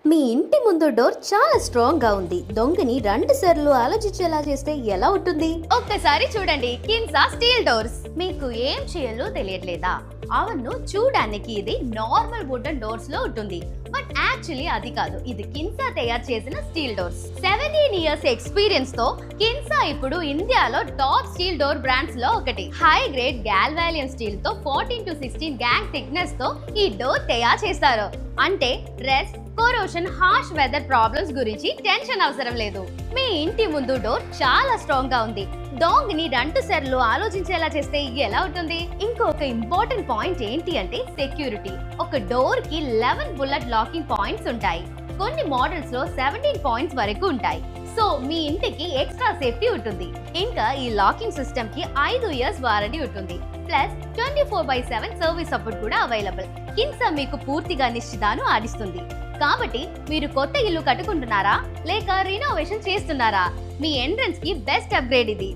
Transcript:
మీ ఇంటి ముందు డోర్ చాలా స్ట్రాంగ్ గా ఉంది. దొంగని 2 సార్లు ఆలోచించేలా చేస్తే ఎలా ఉంటుంది? ఒక్కసారి చూడండి, కిన్సా స్టీల్ డోర్స్. మీకు ఏం చేయాలో తెలియట్లేదా? అవును, చూడడానికి ఇది నార్మల్ వుడెన్ డోర్స్ లో ఉంటుంది, బట్ యాక్చువల్లీ అది కాదు. ఇది కిన్సా తయారు చేసిన స్టీల్ డోర్స్. 17 ఇయర్స్ ఎక్స్పీరియన్స్ తో కిన్సా ఇప్పుడు ఇండియాలో టాప్ స్టీల్ డోర్ బ్రాండ్స్ లో ఒకటి. హై గ్రేడ్ గాల్వాలియం స్టీల్ తో 14 to 16 గ్యాంగ్ థిక్నెస్ తో ఈ డోర్ తయారు చేస్తారు. అంటే రెస్ట్, కొరోషన్, హార్ష్ వెదర్ ప్రాబ్లమ్స్ గురించి టెన్షన్ అవసరం లేదు. మీ ఇంటి ముందు డోర్ చాలా స్ట్రాంగ్ గా ఉంది. డాంగ్ ని 2 సార్లు ఆలోచించేలా చేస్తే ఎలా ఉంటుంది? ఇంకొక ఇంపార్టెంట్ పాయింట్ ఏంటి అంటే సెక్యూరిటీ. ఒక డోర్ కి 11 బుల్లెట్ లాకింగ్ పాయింట్స్ ఉంటాయి. కొన్ని మోడల్స్ లో 17 పాయింట్స్ వరకు ఉంటాయి. సో మీ ఇంటికి ఎక్స్ట్రా సేఫ్టీ ఉంటుంది. ఇంకా ఈ లాకింగ్ సిస్టమ్ కి 5 ఇయర్స్ వారంటీ ఉంటుంది. ప్లస్ 24/7 సర్వీస్ సపోర్ట్ కూడా అవైలబుల్. కిన్సా మీకు పూర్తిగా నిశ్చితాను ఆడిస్తుంది. కాబట్టి మీరు కొత్త ఇల్లు కట్టుకుంటున్నారా లేక రినోవేషన్ చేస్తున్నారా? మీ ఎంట్రన్స్ కి బెస్ట్ అప్గ్రేడ్ ఇది.